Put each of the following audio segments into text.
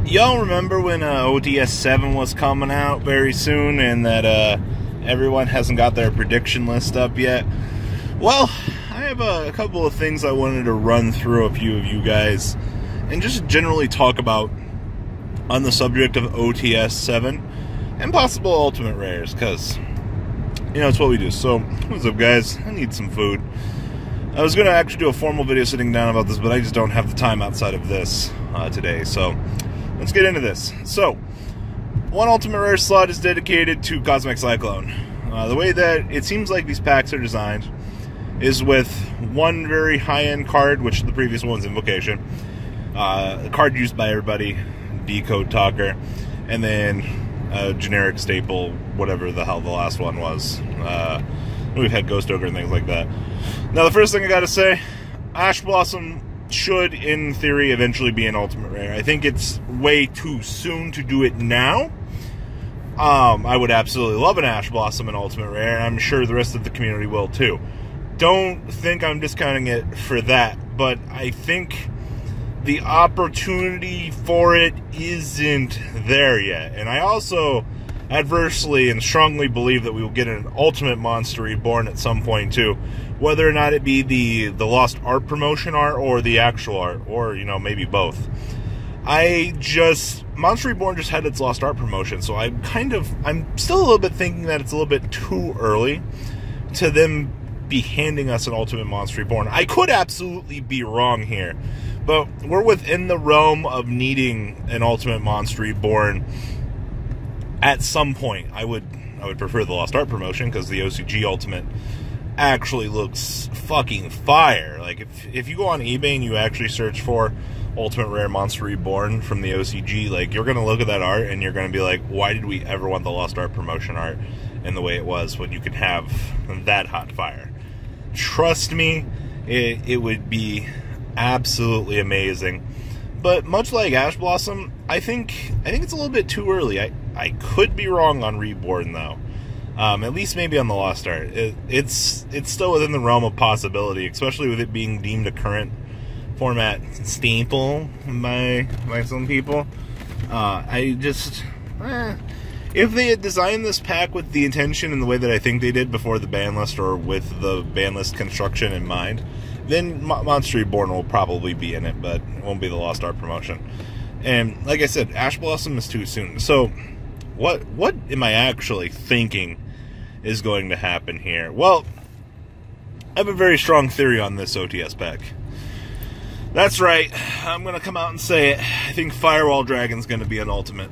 Y'all remember when OTS 7 was coming out very soon and that everyone hasn't got their prediction list up yet? Well, I have a couple of things I wanted to run through a few of you guys and just generally talk about on the subject of OTS 7 and possible ultimate rares, because, you know, it's what we do. So, what's up, guys? I need some food. I was going to actually do a formal video sitting down about this, but I just don't have the time outside of this today, so let's get into this. So, one ultimate rare slot is dedicated to Cosmic Cyclone. The way that it seems like these packs are designed is with one very high-end card, which the previous one's Invocation, a card used by everybody, Decode Talker, and then a generic staple, whatever the hell the last one was. We've had Ghost Ogre and things like that. Now, the first thing I gotta say, Ash Blossom should, in theory, eventually be an ultimate rare. I think it's way too soon to do it now. I would absolutely love an Ash Blossom and ultimate rare, and I'm sure the rest of the community will too. Don't think I'm discounting it for that, but I think the opportunity for it isn't there yet. And I also adversely and strongly believe that we will get an Ultimate Monster Reborn at some point too, whether or not it be the Lost Art promotion art or the actual art, or, you know, maybe both. Monster Reborn just had its Lost Art promotion, so I'm still a little bit thinking that it's a little bit too early to them be handing us an Ultimate Monster Reborn. I could absolutely be wrong here, but we're within the realm of needing an Ultimate Monster Reborn at some point. I would prefer the Lost Art promotion, because the OCG Ultimate actually looks fucking fire. Like, if you go on eBay and you actually search for Ultimate Rare Monster Reborn from the OCG, like, you're gonna look at that art and you're gonna be like, why did we ever want the Lost Art promotion art in the way it was when you could have that hot fire? Trust me, it would be absolutely amazing. But much like Ash Blossom, I think it's a little bit too early. I could be wrong on Reborn, though. At least maybe on the Lost Art. It's still within the realm of possibility, especially with it being deemed a current format staple by some people. If they had designed this pack with the intention and the way that I think they did before the ban list, or with the ban list construction in mind, then Monster Reborn will probably be in it, but it won't be the Lost Art promotion. And like I said, Ash Blossom is too soon. So what am I actually thinking is going to happen here? Well, I have a very strong theory on this OTS pack. That's right, I'm going to come out and say it. I think Firewall Dragon's going to be an ultimate.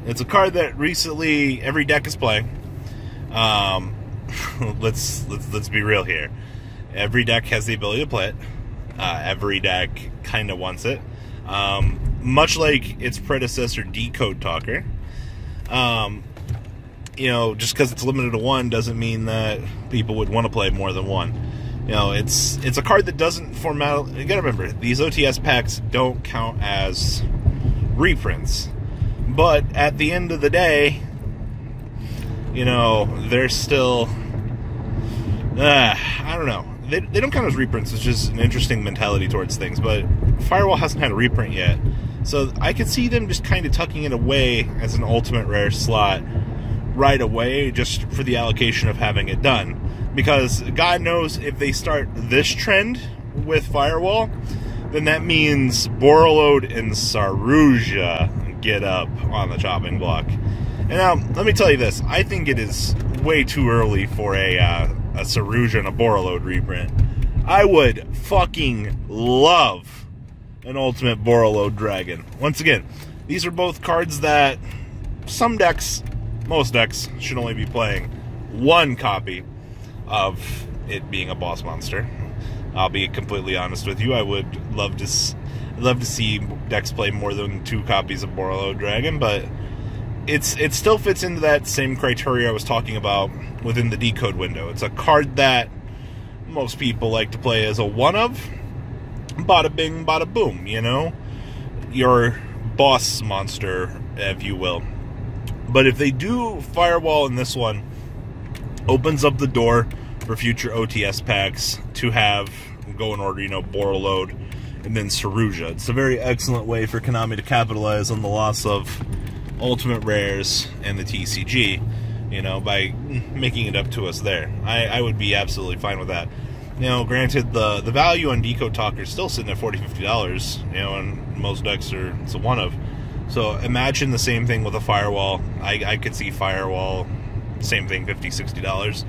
It's a card that recently every deck is playing. Let's be real here. Every deck has the ability to play it. Every deck kind of wants it. Much like its predecessor, Decode Talker. You know, just because it's limited to one doesn't mean that people would want to play more than one. You know, it's a card that doesn't format. You gotta remember, these OTS packs don't count as reprints. But at the end of the day, you know, they're still, I don't know. They don't count as reprints. It's just an interesting mentality towards things. But Firewall hasn't had a reprint yet. So I could see them just kind of tucking it away as an ultimate rare slot right away, just for the allocation of having it done. Because God knows if they start this trend with Firewall, then that means Borreload and Saruja get up on the chopping block. And now, let me tell you this. I think it is way too early for a Saruja and a Borreload reprint. I would fucking love an Ultimate Borreload Dragon. Once again, these are both cards that some decks, most decks, should only be playing one copy of it being a boss monster. I'll be completely honest with you. I would love to see decks play more than 2 copies of Borreload Dragon, but it still fits into that same criteria I was talking about within the Decode window. It's a card that most people like to play as a one-of. Bada bing, bada boom, you know? Your boss monster, if you will. But if they do Firewall in this one, opens up the door for future OTS packs to have, go in order, you know, Borreload and then Saruja. It's a very excellent way for Konami to capitalize on the loss of Ultimate Rares and the TCG, you know, by making it up to us there. I would be absolutely fine with that. You know, granted, the value on Decode Talker is still sitting at $40, $50, you know, and most decks are, it's a one of. So imagine the same thing with a Firewall. I could see Firewall, same thing, $50, $60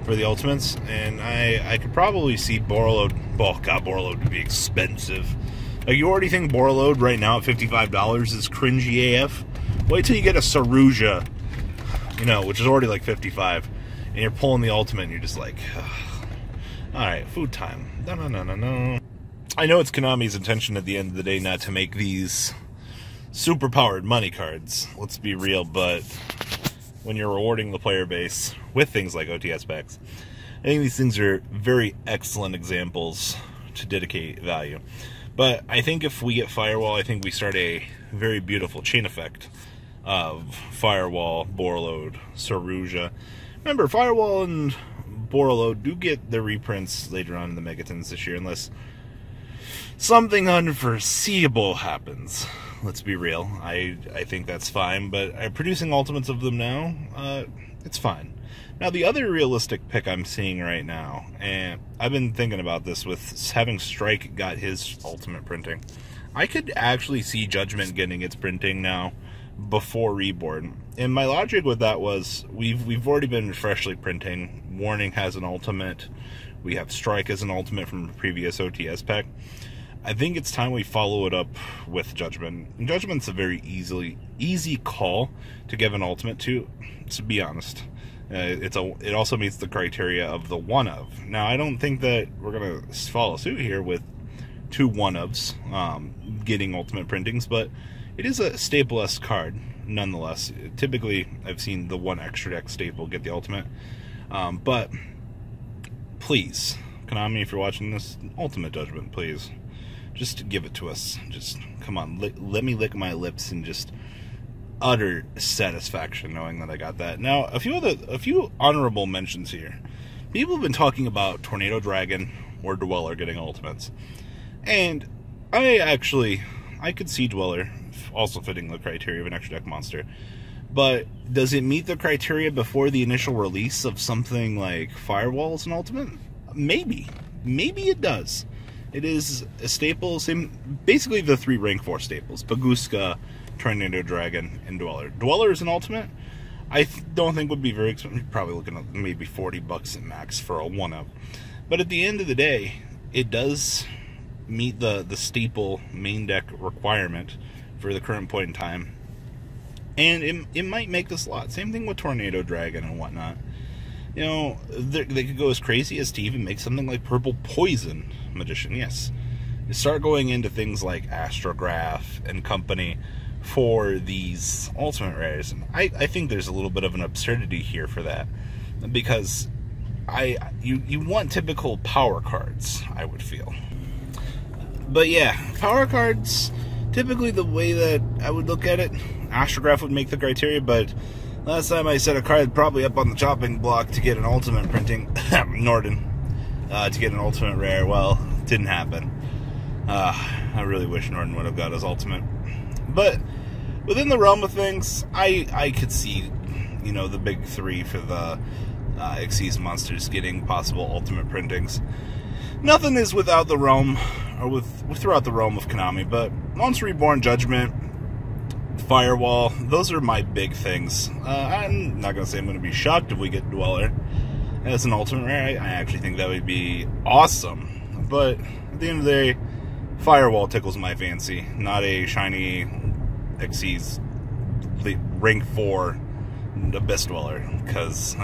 for the Ultimates, and I could probably see Borreload. Oh god, Borreload would be expensive. Like, you already think Borreload right now at $55 is cringy AF? Wait till you get a Saruja, you know, which is already like $55, and you're pulling the Ultimate, and you're just like, alright, food time. No. I know it's Konami's intention at the end of the day not to make these super-powered money cards, let's be real, but when you're rewarding the player base with things like OTS packs, I think these things are very excellent examples to dedicate value. But I think if we get Firewall, I think we start a very beautiful chain effect of Firewall, Borreload, Saruja. Remember, Firewall and Borreload do get the reprints later on in the Megatons this year, unless something unforeseeable happens. Let's be real. I think that's fine, but producing Ultimates of them now, it's fine. Now, the other realistic pick I'm seeing right now, and I've been thinking about this with having Strike got his Ultimate printing, I could actually see Judgment getting its printing now before Reborn. And my logic with that was, we've already been freshly printing. Warning has an Ultimate. We have Strike as an Ultimate from a previous OTS pack. I think it's time we follow it up with Judgment. And Judgment's a very easy call to give an Ultimate to be honest. It also meets the criteria of the one-of. Now, I don't think that we're going to follow suit here with two one-ofs getting Ultimate printings, but it is a staple-esque card, nonetheless. Typically, I've seen the one extra deck staple get the Ultimate. But, please, Konami, if you're watching this, Ultimate Judgment, please. Just give it to us. Just, come on, let me lick my lips and just utter satisfaction knowing that I got that. Now, a few honorable mentions here. People have been talking about Tornado Dragon or Dweller getting Ultimates. And I could see Dweller also fitting the criteria of an extra deck monster. But does it meet the criteria before the initial release of something like Firewall as an Ultimate? Maybe. Maybe it does. It is a staple, basically the three rank 4 staples: Baguska, Tornado Dragon, and Dweller. Dweller is an Ultimate. I don't think would be very expensive. You're probably looking at maybe $40 at max for a one-up. But at the end of the day, it does meet the staple main deck requirement for the current point in time. And it might make the slot. Same thing with Tornado Dragon and whatnot. You know, they could go as crazy as to even make something like Purple Poison Magician, yes. You start going into things like Astrograph and company for these Ultimate Rares. And I think there's a little bit of an absurdity here for that. Because you want typical power cards, I would feel. But yeah, power cards, typically the way that I would look at it, Astrograph would make the criteria, but last time I said a card probably up on the chopping block to get an Ultimate printing, Norden, to get an Ultimate Rare. Well, it didn't happen. I really wish Norden would have got his Ultimate. But within the realm of things, I could see, you know, the big three for the Xyz monsters getting possible Ultimate printings. Nothing is without the realm, or throughout the realm of Konami, but once Reborn, Judgment, Firewall, those are my big things. I'm not going to say I'm going to be shocked if we get Dweller as an Ultimate Rare. I actually think that would be awesome. But at the end of the day, Firewall tickles my fancy, not a shiny Xyz rank 4 Abyss Dweller, because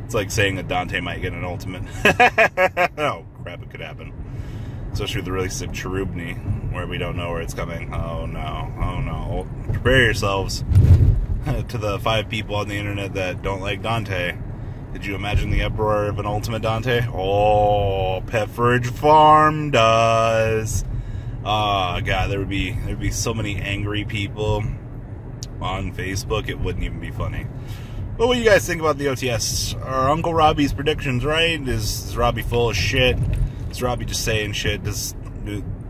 it's like saying that Dante might get an Ultimate. Oh crap, it could happen. Especially with the release of Cherubni, where we don't know where it's coming. Oh no, oh no. Prepare yourselves. To the 5 people on the internet that don't like Dante, did you imagine the uproar of an Ultimate Dante? Oh, Petfridge Farm does. Oh god, there'd be so many angry people on Facebook, it wouldn't even be funny. But what do you guys think about the OTS? Are Uncle Robbie's predictions right? Is Robbie full of shit? Is Robbie just saying shit? Does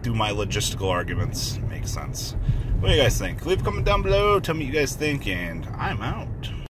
do my logistical arguments make sense. What do you guys think? Leave a comment down below. Tell me what you guys think, and I'm out.